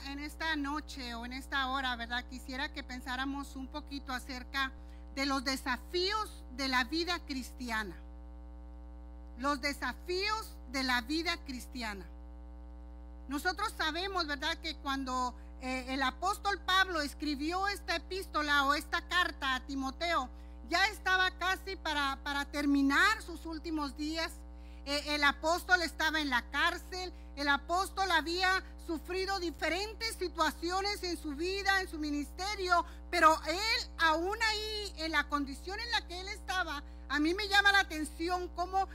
en esta noche o en esta hora, ¿verdad? Quisiera que pensáramos un poquito acerca de los desafíos de la vida cristiana. Los desafíos de la vida cristiana. Nosotros sabemos, ¿verdad?, que cuando el apóstol Pablo escribió esta epístola o esta carta a Timoteo, ya estaba casi para terminar sus últimos días. El apóstol estaba en la cárcel. El apóstol había sufrido diferentes situaciones en su vida, en su ministerio, pero él, aún ahí, en la condición en la que él estaba, a mí me llama la atención cómo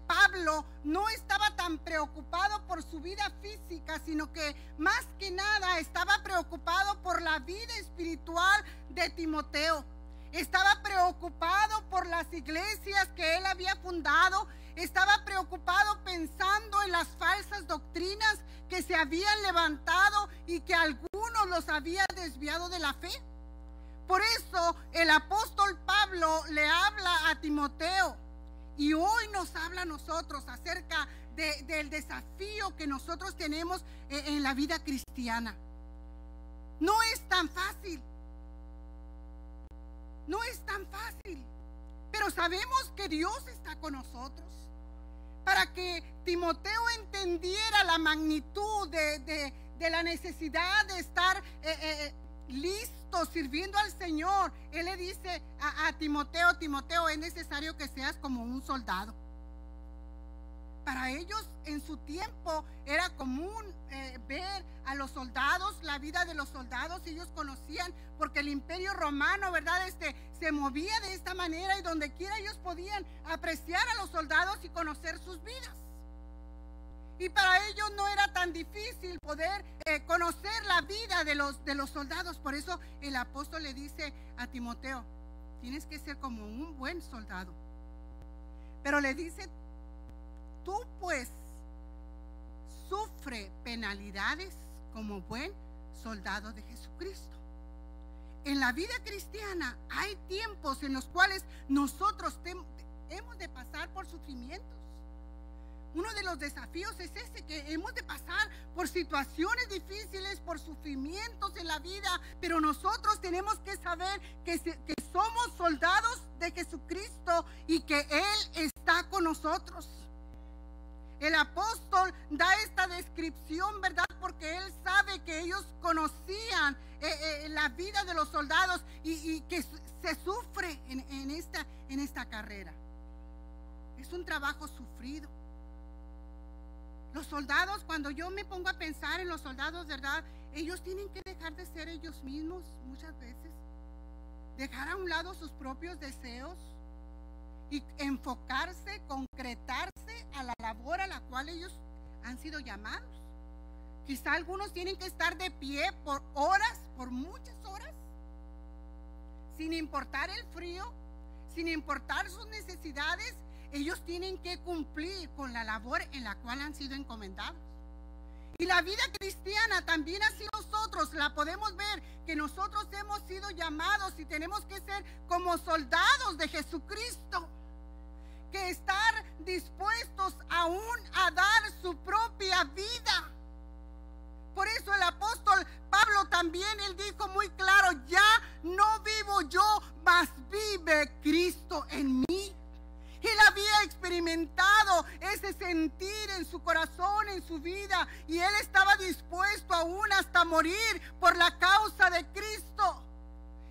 Pablo no estaba tan preocupado por su vida física, sino que más que nada estaba preocupado por la vida espiritual de Timoteo. Estaba preocupado por las iglesias que él había fundado. Estaba preocupado pensando en las falsas doctrinas que se habían levantado y que algunos los habían desviado de la fe. Por eso el apóstol Pablo le habla a Timoteo y hoy nos habla a nosotros acerca del desafío que nosotros tenemos en la vida cristiana. No es tan fácil. No es tan fácil, pero sabemos que Dios está con nosotros. Para que Timoteo entendiera la magnitud de la necesidad de estar listo, sirviendo al Señor, él le dice a Timoteo: Timoteo, es necesario que seas como un soldado. Para ellos en su tiempo era común ver a los soldados, la vida de los soldados. Ellos conocían, porque el imperio romano, ¿verdad?, se movía de esta manera, y donde quiera ellos podían apreciar a los soldados y conocer sus vidas. Y para ellos no era tan difícil poder conocer la vida de los soldados. Por eso el apóstol le dice a Timoteo: tienes que ser como un buen soldado. Pero le dice: tú pues sufre penalidades como buen soldado de Jesucristo. En la vida cristiana hay tiempos en los cuales nosotros hemos de pasar por sufrimientos. Uno de los desafíos es ese, que hemos de pasar por situaciones difíciles, por sufrimientos en la vida, pero nosotros tenemos que saber que somos soldados de Jesucristo y que Él está con nosotros. El apóstol da esta descripción, ¿verdad?, porque él sabe que ellos conocían la vida de los soldados y que se sufre en esta carrera. Es un trabajo sufrido. Los soldados, cuando yo me pongo a pensar en los soldados, ¿verdad?, ellos tienen que dejar de ser ellos mismos muchas veces, dejar a un lado sus propios deseos y enfocarse, concretarse a la labor a la cual ellos han sido llamados. Quizá algunos tienen que estar de pie por horas, por muchas horas, sin importar el frío, sin importar sus necesidades. Ellos tienen que cumplir con la labor en la cual han sido encomendados. Y la vida cristiana también así nosotros la podemos ver, que nosotros hemos sido llamados y tenemos que ser como soldados de Jesucristo, que estar dispuestos aún a dar su propia vida. Por eso el apóstol Pablo también, él dijo muy claro: ya no vivo yo, mas vive Cristo en mí. Él había experimentado ese sentir en su corazón, en su vida, y él estaba dispuesto aún hasta morir por la causa de Cristo.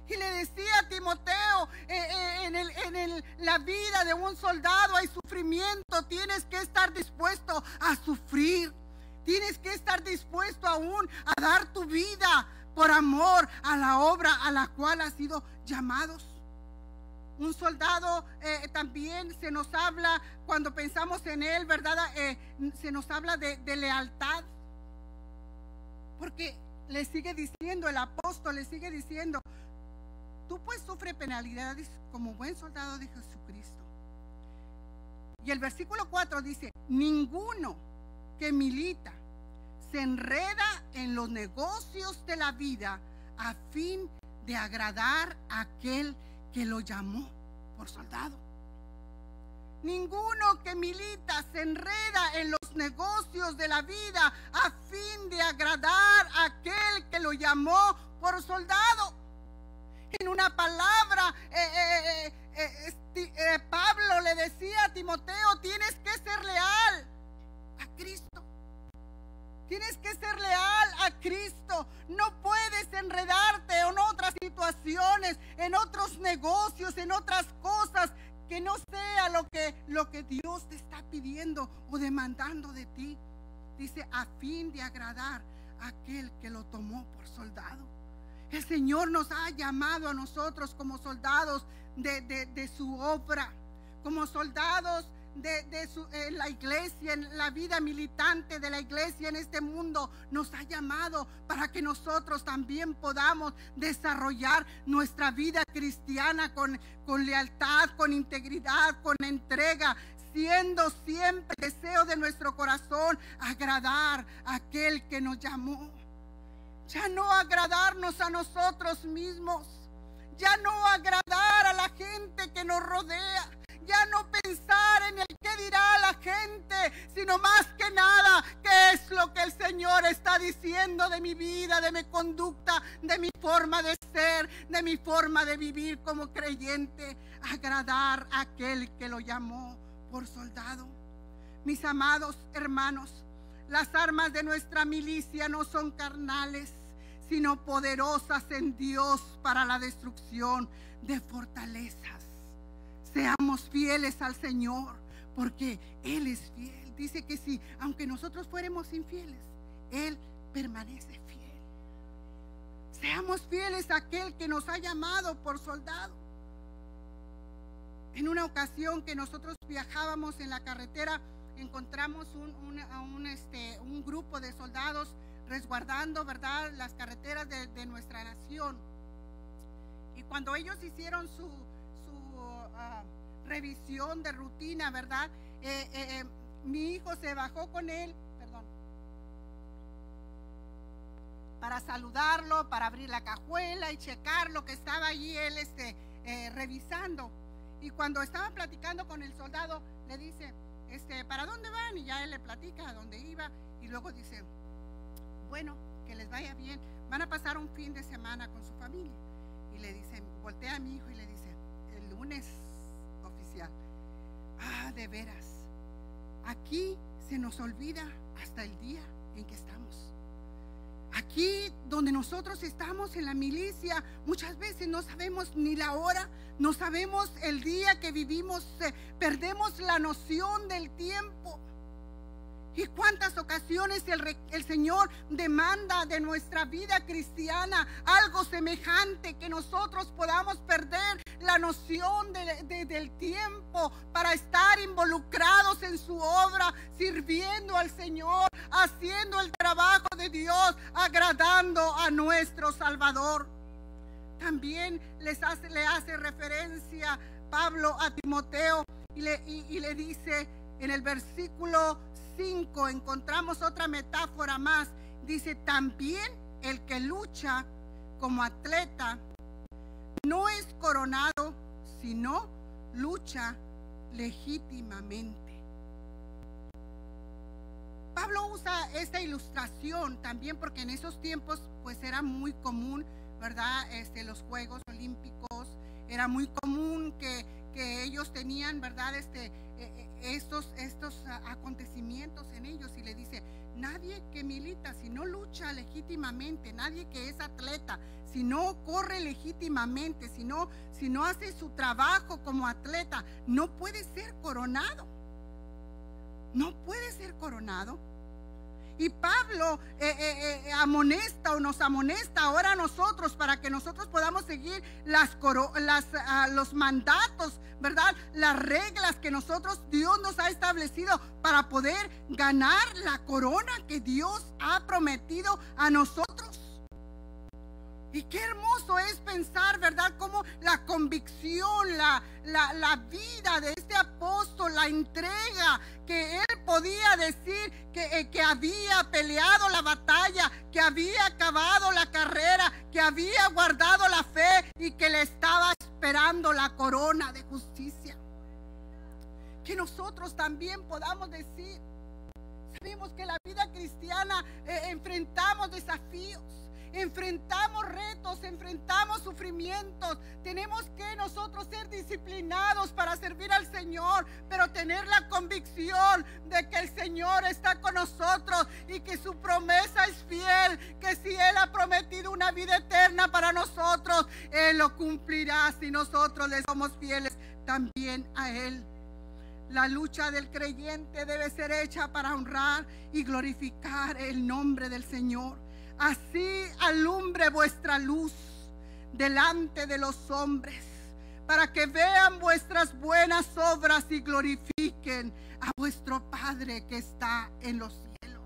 Y le decía a Timoteo: en la vida de un soldado hay sufrimiento. Tienes que estar dispuesto a sufrir. Tienes que estar dispuesto aún a dar tu vida por amor a la obra a la cual has sido llamados. Un soldado también se nos habla, cuando pensamos en él, ¿verdad? Se nos habla de lealtad. Porque le sigue diciendo, el apóstol le sigue diciendo: tú pues sufre penalidades como buen soldado de Jesucristo. Y el versículo 4 dice: ninguno que milita se enreda en los negocios de la vida a fin de agradar a aquel que lo llamó por soldado. Ninguno que milita se enreda en los negocios de la vida a fin de agradar lo llamó por soldado. En una palabra, Pablo le decía a Timoteo: tienes que ser leal a Cristo. Tienes que ser leal a Cristo. No puedes enredarte en otras situaciones, en otros negocios, en otras cosas que no sea lo que Dios te está pidiendo o demandando de ti. Dice, a fin de agradar a aquel que lo tomó por soldado. El Señor nos ha llamado a nosotros como soldados de su obra, como soldados en la iglesia, en la vida militante de la iglesia en este mundo. Nos ha llamado para que nosotros también podamos desarrollar nuestra vida cristiana con lealtad, con integridad, con entrega, siendo siempre el deseo de nuestro corazón agradar a aquel que nos llamó. Ya no agradarnos a nosotros mismos, ya no agradar a la gente que nos rodea, ya no pensar en el qué dirá la gente, sino más que nada, qué es lo que el Señor está diciendo de mi vida, de mi conducta, de mi forma de ser, de mi forma de vivir como creyente. Agradar a aquel que lo llamó por soldado. Mis amados hermanos, las armas de nuestra milicia no son carnales, sino poderosas en Dios para la destrucción de fortalezas. Seamos fieles al Señor, porque Él es fiel. Dice que si, aunque nosotros fuéramos infieles, Él permanece fiel. Seamos fieles a aquel que nos ha llamado por soldado. En una ocasión que nosotros viajábamos en la carretera, encontramos un grupo de soldados resguardando, ¿verdad?, las carreteras de nuestra nación. Y cuando ellos hicieron su revisión de rutina, ¿verdad?, mi hijo se bajó con él, para saludarlo, para abrir la cajuela y checar lo que estaba allí él revisando. Y cuando estaba platicando con el soldado, le dice, ¿para dónde van? Y ya él le platica a dónde iba. Y luego dice, bueno, que les vaya bien, van a pasar un fin de semana con su familia. Y le dice, voltea a mi hijo y le dice, el lunes, oficial. De veras, aquí se nos olvida hasta el día en que estamos. Aquí donde nosotros estamos en la milicia, muchas veces no sabemos ni la hora, no sabemos el día que vivimos, perdemos la noción del tiempo. Y cuántas ocasiones el Señor demanda de nuestra vida cristiana algo semejante, que nosotros podamos perder la noción del tiempo para estar involucrados en su obra, sirviendo al Señor, haciendo el trabajo de Dios, agradando a nuestro Salvador. También le hace referencia Pablo a Timoteo y le dice en el versículo 5, encontramos otra metáfora más. Dice, también el que lucha como atleta no es coronado, sino lucha legítimamente. Pablo usa esta ilustración también porque en esos tiempos pues era muy común, ¿verdad? Los Juegos Olímpicos, era muy común que ellos tenían, ¿verdad?, estos acontecimientos en ellos. Y le dice, nadie que milita si no lucha legítimamente, nadie que es atleta si no corre legítimamente, si no hace su trabajo como atleta, no puede ser coronado. No puede ser coronado. Y Pablo amonesta o nos amonesta ahora a nosotros para que nosotros podamos seguir los mandatos, ¿verdad? Las reglas que Dios nos ha establecido para poder ganar la corona que Dios ha prometido a nosotros. Y qué hermoso es pensar, ¿verdad?, cómo la convicción, la vida de este apóstol, la entrega, que él podía decir que había peleado la batalla, que había acabado la carrera, que había guardado la fe y que le estaba esperando la corona de justicia. Que nosotros también podamos decir, sabemos que la vida cristiana enfrentamos desafíos. enfrentamos retos, enfrentamos sufrimientos. Tenemos que nosotros ser disciplinados para servir al Señor, pero tener la convicción de que el Señor está con nosotros y que su promesa es fiel, que si Él ha prometido una vida eterna para nosotros, Él lo cumplirá si nosotros le somos fieles también a Él. La lucha del creyente debe ser hecha para honrar y glorificar el nombre del Señor. Así alumbre vuestra luz delante de los hombres, para que vean vuestras buenas obras y glorifiquen a vuestro Padre que está en los cielos.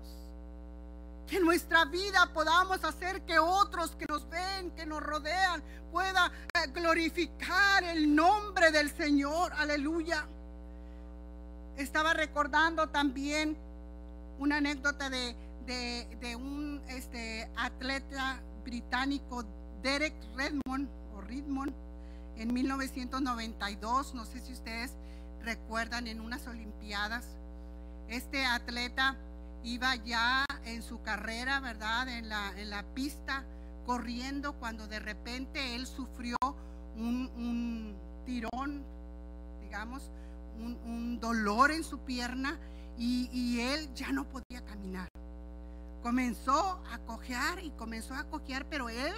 Que en nuestra vida podamos hacer que otros que nos ven, que nos rodean, puedan glorificar el nombre del Señor. Aleluya. Estaba recordando también una anécdota de un atleta británico, Derek Redmond, en 1992. No sé si ustedes recuerdan, en unas Olimpiadas. Este atleta iba ya en su carrera, ¿verdad? En la pista, corriendo, cuando de repente él sufrió un tirón, digamos, un dolor en su pierna, y él ya no podía caminar. Comenzó a cojear, pero él,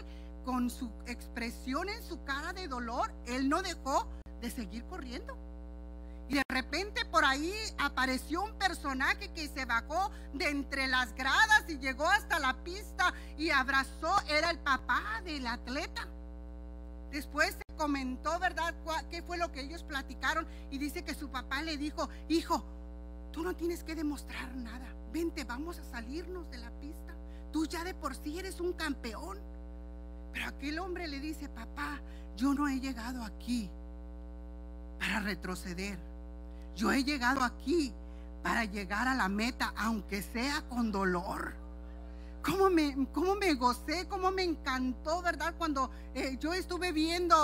con su expresión en su cara de dolor, él no dejó de seguir corriendo. Y de repente por ahí apareció un personaje que se bajó de entre las gradas y llegó hasta la pista y abrazó. Era el papá del atleta. Después se comentó, ¿verdad?, qué fue lo que ellos platicaron, y dice que su papá le dijo: hijo, tú no tienes que demostrar nada, vente, vamos a salirnos de la pista, tú ya de por sí eres un campeón. Pero aquel hombre le dice: papá, yo no he llegado aquí para retroceder, yo he llegado aquí para llegar a la meta, aunque sea con dolor. ¿Cómo me gocé, cómo me encantó, ¿verdad? Cuando yo estuve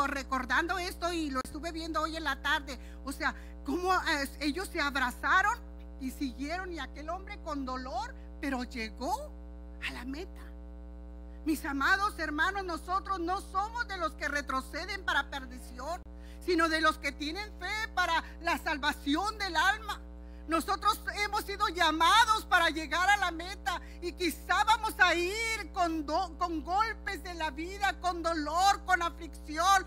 recordando esto, y lo estuve viendo hoy en la tarde. O sea, cómo ellos se abrazaron y siguieron, y aquel hombre con dolor, pero llegó a la meta. Mis amados hermanos, nosotros no somos de los que retroceden para perdición, sino de los que tienen fe para la salvación del alma. Nosotros hemos sido llamados para llegar a la meta, y quizá vamos a ir con golpes de la vida, con dolor, con aflicción,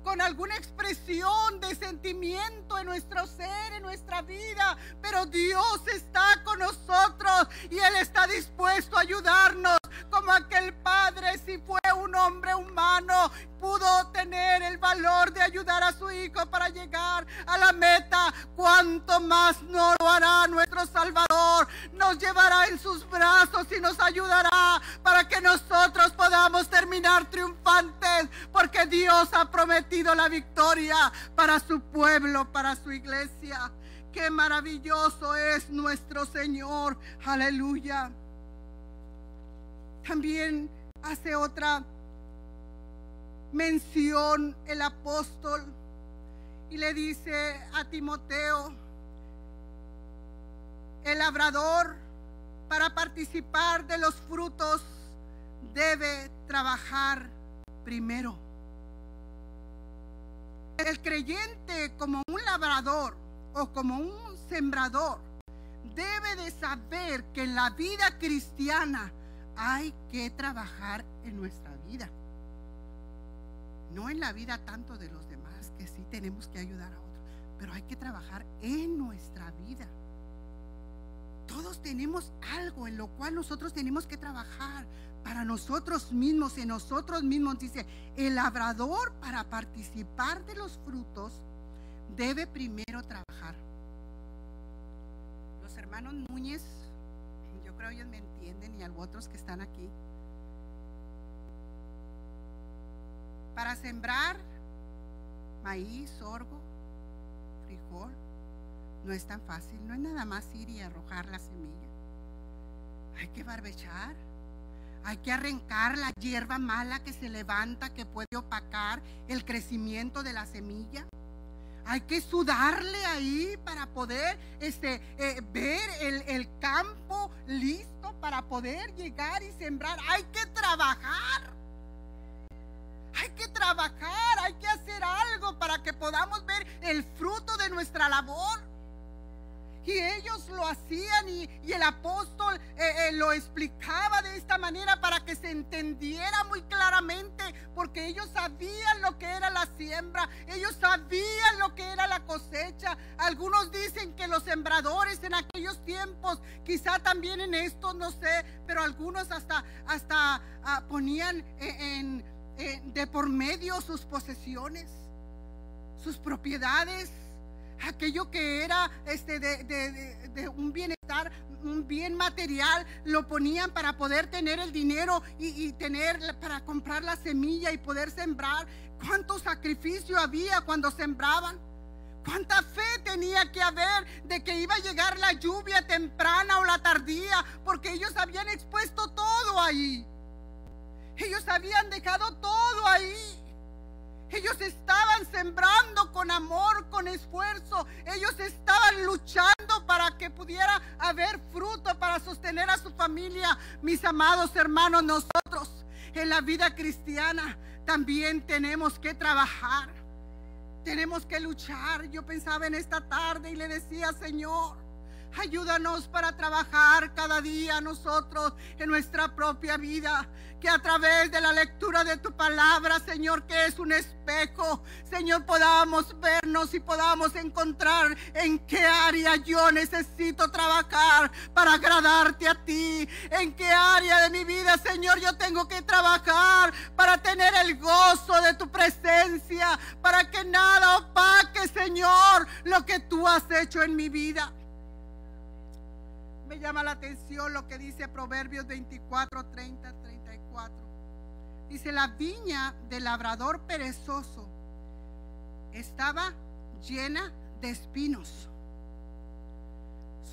con alguna expresión de sentimiento en nuestro ser, en nuestra vida. Pero Dios está con nosotros y Él está dispuesto a ayudarnos, como aquel padre, si fue un hombre humano, pudo tener el valor de ayudar a su hijo para llegar a la meta. ¿Cuánto más no lo hará nuestro Salvador? Nos llevará en sus brazos y nos ayudará para que nosotros podamos terminar triunfantes, porque Dios ha prometido la victoria para su pueblo, para su iglesia. Qué maravilloso es nuestro Señor. Aleluya. También hace otra mención el apóstol y le dice a Timoteo: el labrador, para participar de los frutos, debe trabajar primero. El creyente, como un labrador o como un sembrador, debe de saber que en la vida cristiana hay que trabajar en nuestra vida. No en la vida tanto de los demás, que sí tenemos que ayudar a otros, pero hay que trabajar en nuestra vida. Todos tenemos algo en lo cual nosotros tenemos que trabajar para nosotros mismos. En nosotros mismos, dice, el labrador, para participar de los frutos, debe primero trabajar. Los hermanos Núñez, yo creo ellos me entienden, y a otros que están aquí. Para sembrar maíz, sorgo, frijol, no es tan fácil. No es nada más ir y arrojar la semilla. Hay que barbechar, hay que arrancar la hierba mala que se levanta, que puede opacar el crecimiento de la semilla. Hay que sudarle ahí para poder ver el campo listo para poder llegar y sembrar. Hay que trabajar. Hay que trabajar, hay que hacer algo para que podamos ver el fruto de nuestra labor. Y ellos lo hacían y el apóstol lo explicaba de esta manera para que se entendiera muy claramente, porque ellos sabían lo que era la siembra, ellos sabían lo que era la cosecha. Algunos dicen que los sembradores en aquellos tiempos, quizá también en estos, no sé, pero algunos hasta ponían de por medio sus posesiones, sus propiedades, aquello que era de un bienestar, un bien material, lo ponían para poder tener el dinero y tener para comprar la semilla y poder sembrar. ¿Cuánto sacrificio había cuando sembraban? ¿Cuánta fe tenía que haber de que iba a llegar la lluvia temprana o la tardía? Porque ellos habían expuesto todo ahí. Ellos habían dejado todo ahí. Ellos estaban sembrando con amor, con esfuerzo. Ellos estaban luchando para que pudiera haber fruto para sostener a su familia. Mis amados hermanos, nosotros en la vida cristiana también tenemos que trabajar. Tenemos que luchar. Yo pensaba en esta tarde y le decía: Señor, ayúdanos para trabajar cada día nosotros en nuestra propia vida. Que a través de la lectura de tu palabra, Señor, que es un espejo, Señor, podamos vernos y podamos encontrar en qué área yo necesito trabajar para agradarte a ti. En qué área de mi vida, Señor, yo tengo que trabajar para tener el gozo de tu presencia, para que nada opaque, Señor, lo que tú has hecho en mi vida. Me llama la atención lo que dice Proverbios 24, 30, 34. Dice: la viña del labrador perezoso estaba llena de espinos,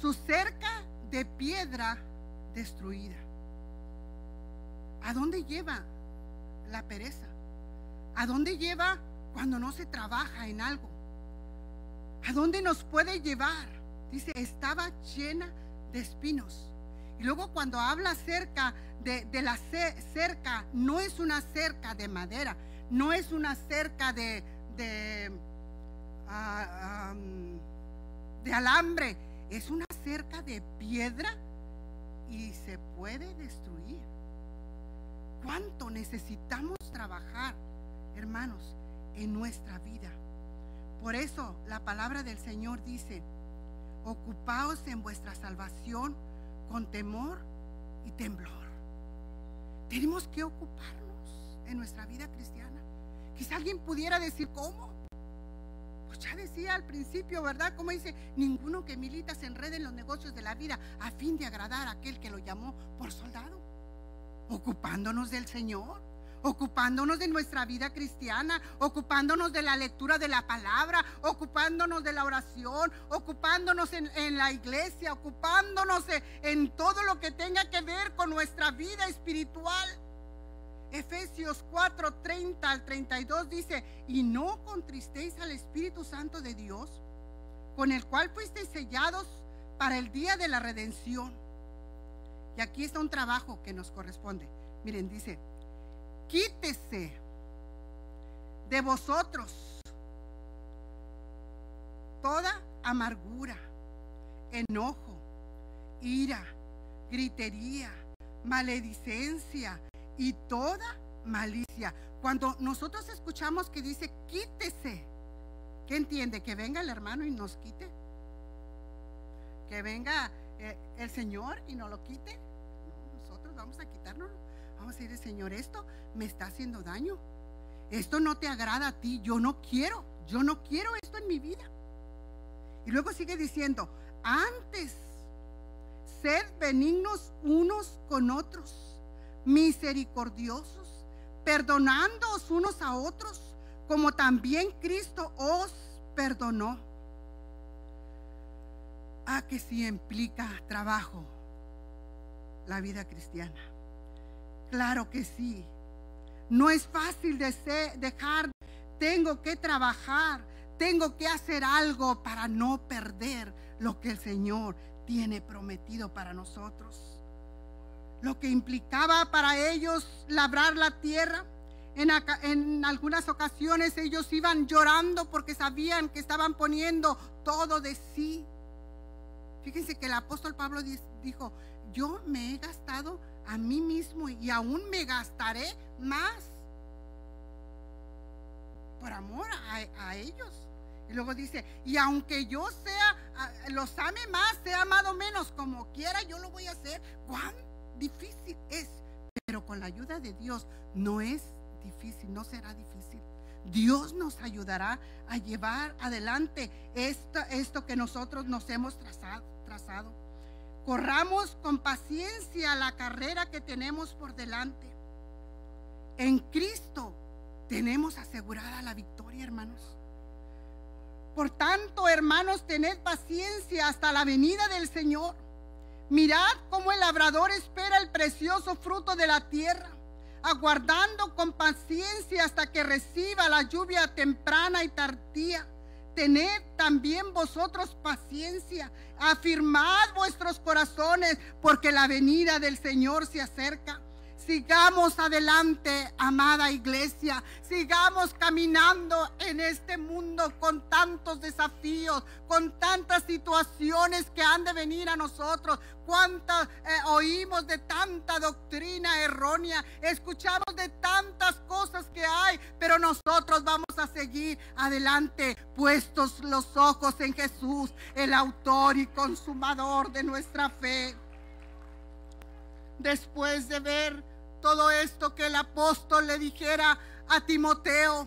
su cerca de piedra destruida. ¿A dónde lleva la pereza? ¿A dónde lleva cuando no se trabaja en algo? ¿A dónde nos puede llevar? Dice: estaba llena de espinos. Y luego cuando habla acerca de la cerca, no es una cerca de madera, no es una cerca de alambre, es una cerca de piedra y se puede destruir. ¿Cuánto necesitamos trabajar, hermanos, en nuestra vida? Por eso la palabra del Señor dice: ocupaos en vuestra salvación con temor y temblor. Tenemos que ocuparnos en nuestra vida cristiana. Quizá alguien pudiera decir: ¿cómo? Pues ya decía al principio, ¿verdad? Como dice: ninguno que milita se enrede en los negocios de la vida a fin de agradar a aquel que lo llamó por soldado. Ocupándonos del Señor, ocupándonos de nuestra vida cristiana, ocupándonos de la lectura de la palabra, ocupándonos de la oración, ocupándonos en la iglesia, ocupándonos en todo lo que tenga que ver con nuestra vida espiritual. Efesios 4, 30 al 32 dice: y no contristéis al Espíritu Santo de Dios, con el cual fuisteis sellados para el día de la redención. Y aquí está un trabajo que nos corresponde. Miren, dice: quítese de vosotros toda amargura, enojo, ira, gritería, maledicencia y toda malicia. Cuando nosotros escuchamos que dice quítese, ¿qué entiende? ¿Que venga el hermano y nos quite? ¿Que venga el Señor y nos lo quite? No, nosotros vamos a quitárnoslo. Vamos a decir: Señor, esto me está haciendo daño, esto no te agrada a ti, yo no quiero esto en mi vida. Y luego sigue diciendo: antes sed benignos unos con otros, misericordiosos, perdonándoos unos a otros, como también Cristo os perdonó. Que sí implica trabajo la vida cristiana. Claro que sí. No es fácil dejar. Tengo que trabajar, tengo que hacer algo para no perder lo que el Señor tiene prometido para nosotros. Lo que implicaba para ellos labrar la tierra. En algunas ocasiones ellos iban llorando porque sabían que estaban poniendo todo de sí. Fíjense que el apóstol Pablo dijo: yo me he gastado a mí mismo y aún me gastaré más por amor a ellos. Y luego dice: y aunque yo los ame más, sea amado menos, como quiera yo lo voy a hacer. ¿Cuán difícil es? Pero con la ayuda de Dios no es difícil, no será difícil. Dios nos ayudará a llevar adelante esto que nosotros nos hemos trazado. Corramos con paciencia la carrera que tenemos por delante. En Cristo tenemos asegurada la victoria, hermanos. Por tanto, hermanos, tened paciencia hasta la venida del Señor. Mirad cómo el labrador espera el precioso fruto de la tierra, aguardando con paciencia hasta que reciba la lluvia temprana y tardía. Tened también vosotros paciencia, afirmad vuestros corazones, porque la venida del Señor se acerca. Sigamos adelante, amada iglesia. Sigamos caminando en este mundo con tantos desafíos, con tantas situaciones que han de venir a nosotros. Cuántas oímos de tanta doctrina errónea, escuchamos de tantas cosas que hay, pero nosotros vamos a seguir adelante, puestos los ojos en Jesús, el autor y consumador de nuestra fe. Después de ver todo esto que el apóstol le dijera a Timoteo,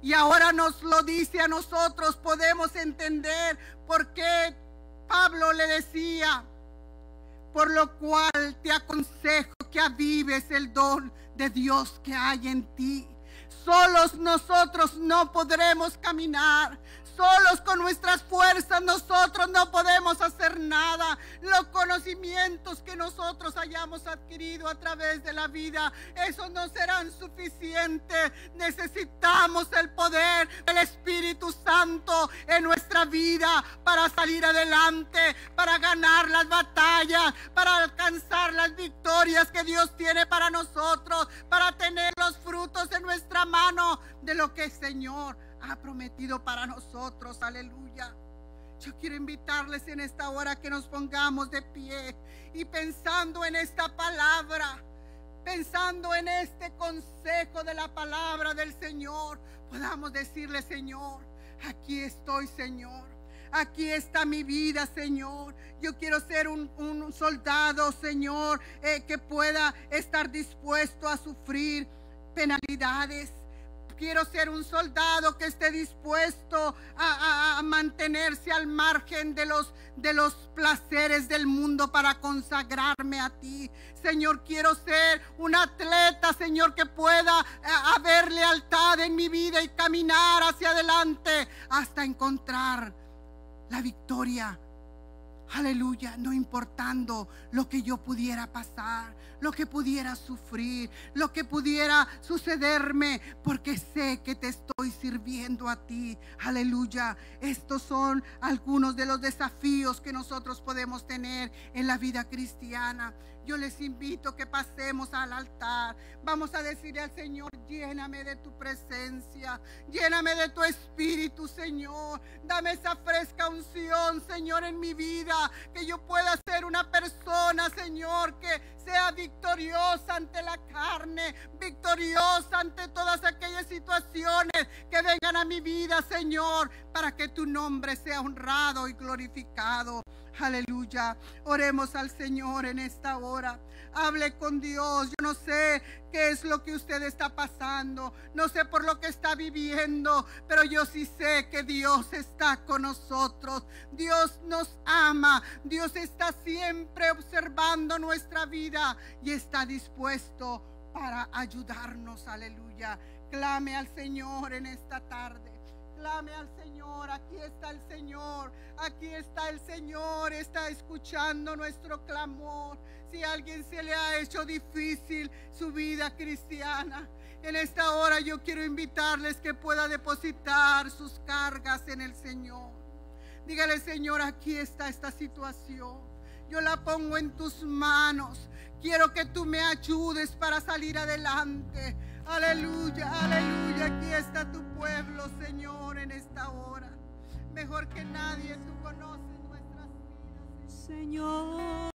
y ahora nos lo dice a nosotros, podemos entender por qué Pablo le decía: por lo cual te aconsejo que avives el don de Dios que hay en ti. Solos nosotros no podremos caminar. Solos con nuestras fuerzas nosotros no podemos hacer nada. Los conocimientos que nosotros hayamos adquirido a través de la vida, esos no serán suficientes. Necesitamos el poder del Espíritu Santo en nuestra vida para salir adelante, para ganar las batallas, para alcanzar las victorias que Dios tiene para nosotros, para tener los frutos en nuestra mano de lo que el Señor ha prometido para nosotros. Aleluya. Yo quiero invitarles en esta hora que nos pongamos de pie y pensando en esta palabra, pensando en este consejo de la palabra del Señor, podamos decirle: Señor, aquí estoy, Señor. Aquí está mi vida, Señor. Yo quiero ser un soldado, Señor, que pueda estar dispuesto a sufrir penalidades. Quiero ser un soldado que esté dispuesto a mantenerse al margen de los placeres del mundo para consagrarme a ti. Señor, quiero ser un atleta, Señor, que pueda haber lealtad en mi vida y caminar hacia adelante hasta encontrar la victoria. Aleluya, no importando lo que yo pudiera pasar, lo que pudiera sufrir, lo que pudiera sucederme, porque sé que te estoy sirviendo a ti. Aleluya. Estos son algunos de los desafíos que nosotros podemos tener en la vida cristiana. Yo les invito que pasemos al altar. Vamos a decirle al Señor: lléname de tu presencia, lléname de tu espíritu, Señor. Dame esa fresca unción, Señor, en mi vida, que yo pueda ser una persona, Señor, que sea victoriosa ante la carne, victoriosa ante todas aquellas situaciones que vengan a mi vida, Señor, para que tu nombre sea honrado y glorificado. Aleluya. Oremos al Señor en esta hora. Hable con Dios. Yo no sé qué es lo que usted está pasando, no sé por lo que está viviendo, pero yo sí sé que Dios está con nosotros. Dios nos ama. Dios está siempre observando nuestra vida y está dispuesto para ayudarnos. Aleluya. Clame al Señor en esta tarde. Clame al Señor, aquí está el Señor, aquí está el Señor, está escuchando nuestro clamor. Si a alguien se le ha hecho difícil su vida cristiana, en esta hora yo quiero invitarles que pueda depositar sus cargas en el Señor. Dígale: Señor, aquí está esta situación, yo la pongo en tus manos, quiero que tú me ayudes para salir adelante. Aleluya, aleluya, aquí está tu pueblo, Señor, en esta hora. Mejor que nadie tú conoces nuestras vidas, Señor.